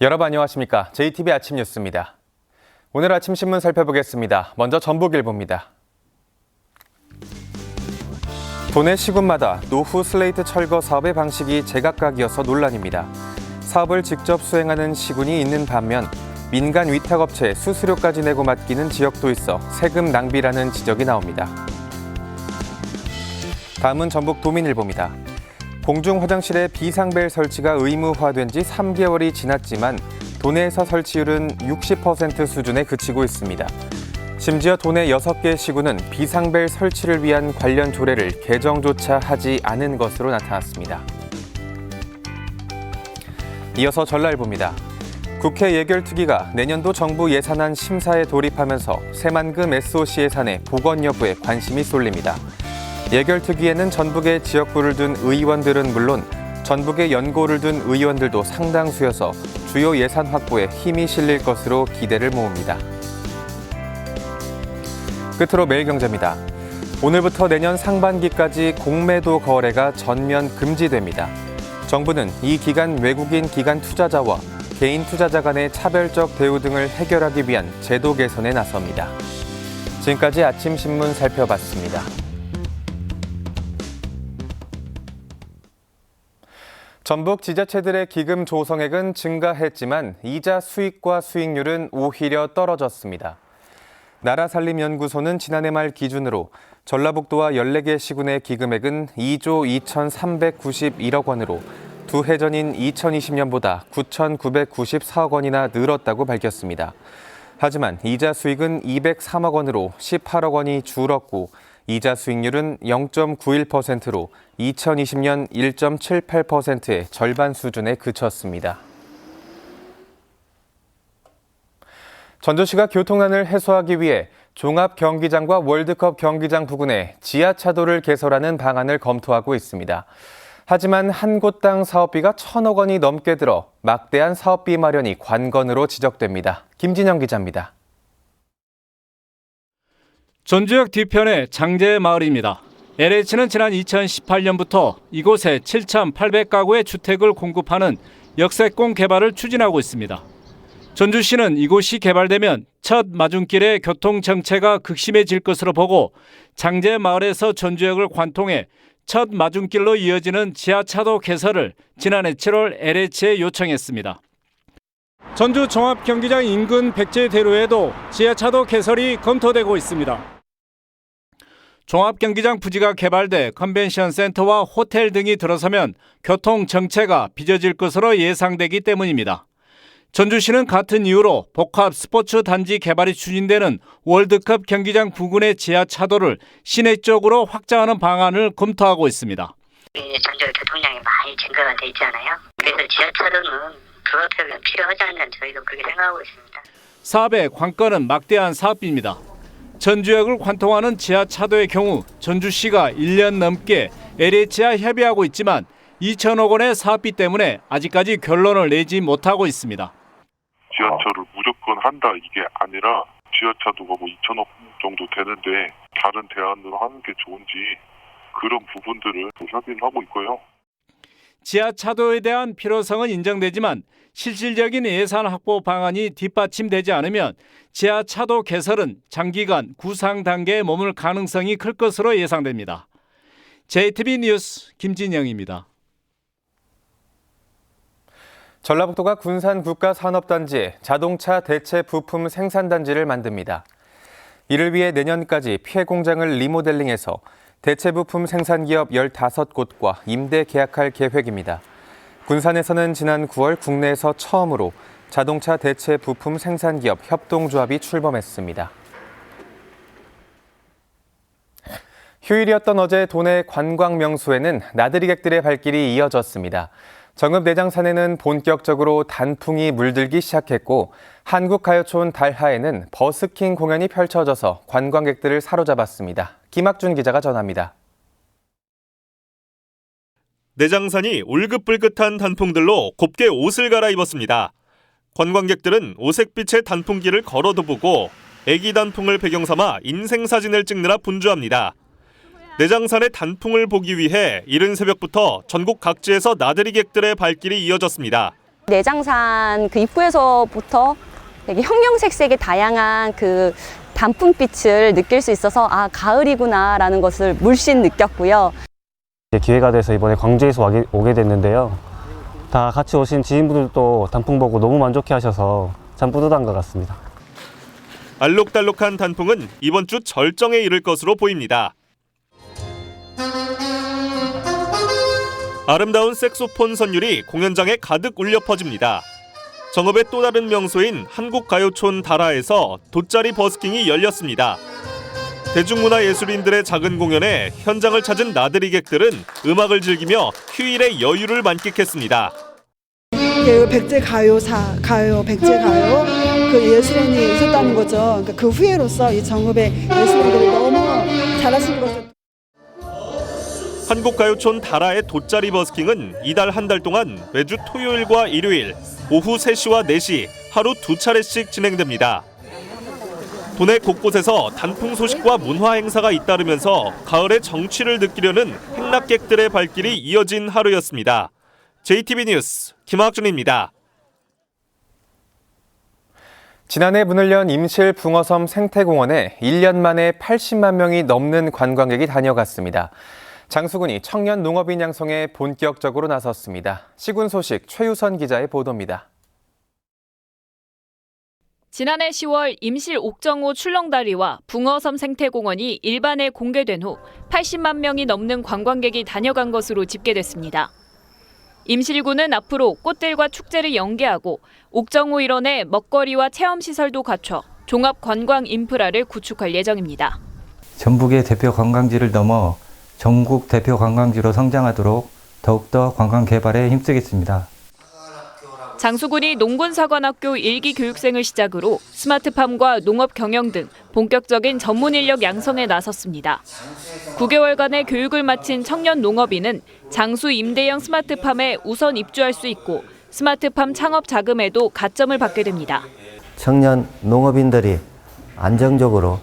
여러분 안녕하십니까? JTBC 아침 뉴스입니다. 오늘 아침 신문 살펴보겠습니다. 먼저 전북일보입니다. 도내 시군마다 노후 슬레이트 철거 사업의 방식이 제각각이어서 논란입니다. 사업을 직접 수행하는 시군이 있는 반면 민간 위탁업체에 수수료까지 내고 맡기는 지역도 있어 세금 낭비라는 지적이 나옵니다. 다음은 전북 도민일보입니다. 공중 화장실의 비상벨 설치가 의무화된 지 3개월이 지났지만 도내에서 설치율은 60% 수준에 그치고 있습니다. 심지어 도내 6개 시군은 비상벨 설치를 위한 관련 조례를 개정조차 하지 않은 것으로 나타났습니다. 이어서 전라일보입니다. 국회 예결특위가 내년도 정부 예산안 심사에 돌입하면서 새만금 SOC 예산의 복원 여부에 관심이 쏠립니다. 예결특위에는 전북의 지역구를 둔 의원들은 물론 전북의 연고를 둔 의원들도 상당수여서 주요 예산 확보에 힘이 실릴 것으로 기대를 모읍니다. 끝으로 매일경제입니다. 오늘부터 내년 상반기까지 공매도 거래가 전면 금지됩니다. 정부는 이 기간 외국인 기관 투자자와 개인 투자자 간의 차별적 대우 등을 해결하기 위한 제도 개선에 나섭니다. 지금까지 아침 신문 살펴봤습니다. 전북 지자체들의 기금 조성액은 증가했지만 이자 수익과 수익률은 오히려 떨어졌습니다. 나라살림연구소는 지난해 말 기준으로 전라북도와 14개 시군의 기금액은 2조 2,391억 원으로 두 해 전인 2020년보다 9,994억 원이나 늘었다고 밝혔습니다. 하지만 이자 수익은 203억 원으로 18억 원이 줄었고 이자 수익률은 0.91%로 2020년 1.78%의 절반 수준에 그쳤습니다. 전주시가 교통난을 해소하기 위해 종합경기장과 월드컵 경기장 부근에 지하차도를 개설하는 방안을 검토하고 있습니다. 하지만 한 곳당 사업비가 1,000억 원이 넘게 들어 막대한 사업비 마련이 관건으로 지적됩니다. 김진영 기자입니다. 전주역 뒤편의 장제 마을입니다. LH는 지난 2018년부터 이곳에 7,800가구의 주택을 공급하는 역세권 개발을 추진하고 있습니다. 전주시는 이곳이 개발되면 첫 마중길의 교통 정체가 극심해질 것으로 보고 장제 마을에서 전주역을 관통해 첫 마중길로 이어지는 지하차도 개설을 지난해 7월 LH에 요청했습니다. 전주 종합경기장 인근 백제대로에도 지하차도 개설이 검토되고 있습니다. 종합경기장 부지가 개발돼 컨벤션 센터와 호텔 등이 들어서면 교통 정체가 빚어질 것으로 예상되기 때문입니다. 전주시는 같은 이유로 복합 스포츠 단지 개발이 추진되는 월드컵 경기장 부근의 지하차도를 시내 쪽으로 확장하는 방안을 검토하고 있습니다. 전주 교통량이 많이 증가가 돼 있잖아요. 그래서 지하차도는 불가피하게 필요하지 않나 저희도 그렇게 생각하고 있습니다. 사업의 관건은 막대한 사업비입니다. 전주역을 관통하는 지하차도의 경우 전주시가 1년 넘게 LH와 협의하고 있지만 2천억 원의 사업비 때문에 아직까지 결론을 내지 못하고 있습니다. 지하철을 무조건 한다 이게 아니라 지하차도가 2천억 정도 되는데 다른 대안으로 하는 게 좋은지 그런 부분들을 협의를 하고 있고요. 지하차도에 대한 필요성은 인정되지만 실질적인 예산 확보 방안이 뒷받침되지 않으면 지하차도 개설은 장기간 구상 단계에 머물 가능성이 클 것으로 예상됩니다. JTBC 뉴스 김진영입니다. 전라북도가 군산 국가산업단지에 자동차 대체 부품 생산단지를 만듭니다. 이를 위해 내년까지 폐 공장을 리모델링해서 대체 부품 생산기업 15곳과 임대 계약할 계획입니다. 군산에서는 지난 9월 국내에서 처음으로 자동차 대체 부품 생산기업 협동조합이 출범했습니다. 휴일이었던 어제 도내 관광 명소에는 나들이객들의 발길이 이어졌습니다. 정읍 내장산에는 본격적으로 단풍이 물들기 시작했고 한국가요촌 달하에는 버스킹 공연이 펼쳐져서 관광객들을 사로잡았습니다. 김학준 기자가 전합니다. 내장산이 울긋불긋한 단풍들로 곱게 옷을 갈아입었습니다. 관광객들은 오색빛의 단풍길을 걸어도 보고 애기 단풍을 배경 삼아 인생사진을 찍느라 분주합니다. 내장산의 단풍을 보기 위해 이른 새벽부터 전국 각지에서 나들이객들의 발길이 이어졌습니다. 내장산 그 입구에서부터 되게 형형색색의 다양한 그 단풍빛을 느낄 수 있어서 아, 가을이구나라는 것을 물씬 느꼈고요. 기회가 돼서 이번에 광주에서 오게 됐는데요. 다 같이 오신 지인분들도 단풍 보고 너무 만족해 하셔서 참 뿌듯한 것 같습니다. 알록달록한 단풍은 이번 주 절정에 이를 것으로 보입니다. 아름다운 색소폰 선율이 공연장에 가득 울려 퍼집니다. 정읍의 또 다른 명소인 한국가요촌 다라에서 돗자리 버스킹이 열렸습니다. 대중문화예술인들의 작은 공연에 현장을 찾은 나들이객들은 음악을 즐기며 휴일의 여유를 만끽했습니다. 백제 가요 그 예술인이 있었다는 거죠. 그러니까 그 후예로서 이 정읍의 예술인들이 너무 잘하시는 거죠. 한국가요촌 다라의 돗자리 버스킹은 이달 한 달 동안 매주 토요일과 일요일 오후 3시와 4시 하루 2차례씩 진행됩니다. 도내 곳곳에서 단풍 소식과 문화 행사가 잇따르면서 가을의 정취를 느끼려는 행락객들의 발길이 이어진 하루였습니다. JTB 뉴스 김학준입니다. 지난해 문을 연 임실 붕어섬 생태공원에 1년 만에 80만 명이 넘는 관광객이 다녀갔습니다. 장수군이 청년 농업인 양성에 본격적으로 나섰습니다. 시군 소식 최유선 기자의 보도입니다. 지난해 10월 임실 옥정호 출렁다리와 붕어섬 생태공원이 일반에 공개된 후 80만 명이 넘는 관광객이 다녀간 것으로 집계됐습니다. 임실군은 앞으로 꽃들과 축제를 연계하고 옥정호 일원의 먹거리와 체험시설도 갖춰 종합 관광 인프라를 구축할 예정입니다. 전북의 대표 관광지를 넘어 전국 대표 관광지로 성장하도록 더욱더 관광 개발에 힘쓰겠습니다. 장수군이 농군사관학교 1기 교육생을 시작으로 스마트팜과 농업 경영 등 본격적인 전문 인력 양성에 나섰습니다. 9개월간의 교육을 마친 청년 농업인은 장수 임대형 스마트팜에 우선 입주할 수 있고 스마트팜 창업 자금에도 가점을 받게 됩니다. 청년 농업인들이 안정적으로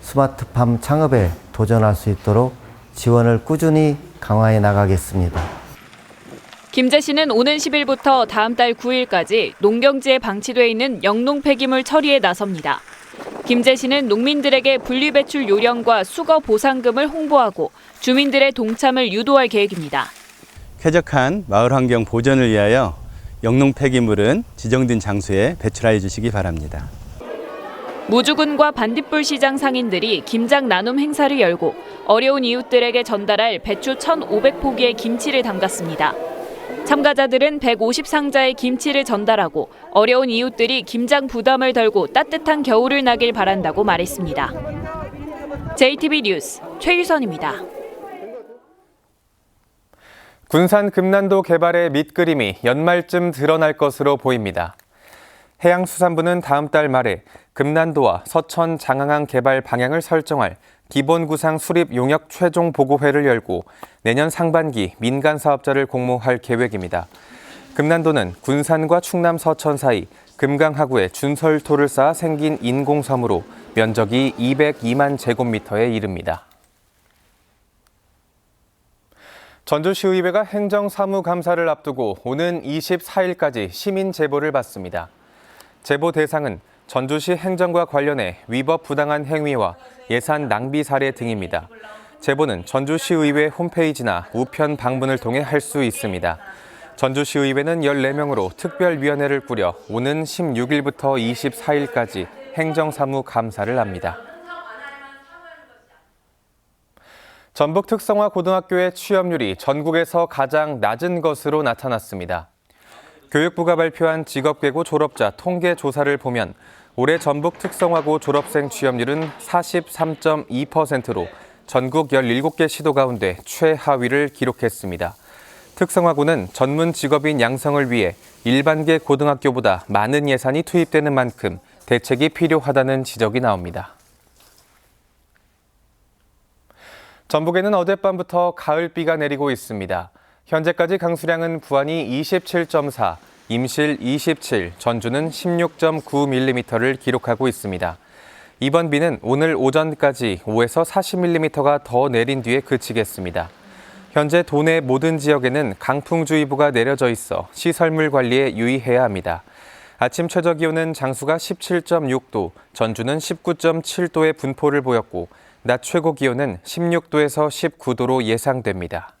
스마트팜 창업에 도전할 수 있도록 지원을 꾸준히 강화해 나가겠습니다. 김재 씨는 오는 10일부터 다음 달 9일까지 농경지에 방치돼 있는 영농 폐기물 처리에 나섭니다. 김재 씨는 농민들에게 분리배출 요령과 수거 보상금을 홍보하고 주민들의 동참을 유도할 계획입니다. 쾌적한 마을 환경 보전을 위하여 영농 폐기물은 지정된 장소에 배출하여 주시기 바랍니다. 무주군과 반딧불 시장 상인들이 김장 나눔 행사를 열고 어려운 이웃들에게 전달할 배추 1,500포기의 김치를 담갔습니다. 참가자들은 150상자의 김치를 전달하고 어려운 이웃들이 김장 부담을 덜고 따뜻한 겨울을 나길 바란다고 말했습니다. JTB 뉴스 최유선입니다. 군산 금난도 개발의 밑그림이 연말쯤 드러날 것으로 보입니다. 해양수산부는 다음 달 말에 금난도와 서천 장항항 개발 방향을 설정할 기본구상 수립 용역 최종 보고회를 열고 내년 상반기 민간 사업자를 공모할 계획입니다. 금난도는 군산과 충남 서천 사이 금강하구에 준설토를 쌓아 생긴 인공섬으로 면적이 202만 제곱미터에 이릅니다. 전주시의회가 행정사무감사를 앞두고 오는 24일까지 시민 제보를 받습니다. 제보 대상은 전주시 행정과 관련해 위법 부당한 행위와 예산 낭비 사례 등입니다. 제보는 전주시의회 홈페이지나 우편 방문을 통해 할 수 있습니다. 전주시의회는 14명으로 특별위원회를 꾸려 오는 16일부터 24일까지 행정사무 감사를 합니다. 전북 특성화 고등학교의 취업률이 전국에서 가장 낮은 것으로 나타났습니다. 교육부가 발표한 직업계고 졸업자 통계 조사를 보면 올해 전북 특성화고 졸업생 취업률은 43.2%로 전국 17개 시도 가운데 최하위를 기록했습니다. 특성화고는 전문 직업인 양성을 위해 일반계 고등학교보다 많은 예산이 투입되는 만큼 대책이 필요하다는 지적이 나옵니다. 전북에는 어젯밤부터 가을비가 내리고 있습니다. 현재까지 강수량은 부안이 27.4, 임실 27, 전주는 16.9mm를 기록하고 있습니다. 이번 비는 오늘 오전까지 5에서 40mm가 더 내린 뒤에 그치겠습니다. 현재 도내 모든 지역에는 강풍주의보가 내려져 있어 시설물 관리에 유의해야 합니다. 아침 최저기온은 장수가 17.6도, 전주는 19.7도의 분포를 보였고 낮 최고기온은 16도에서 19도로 예상됩니다.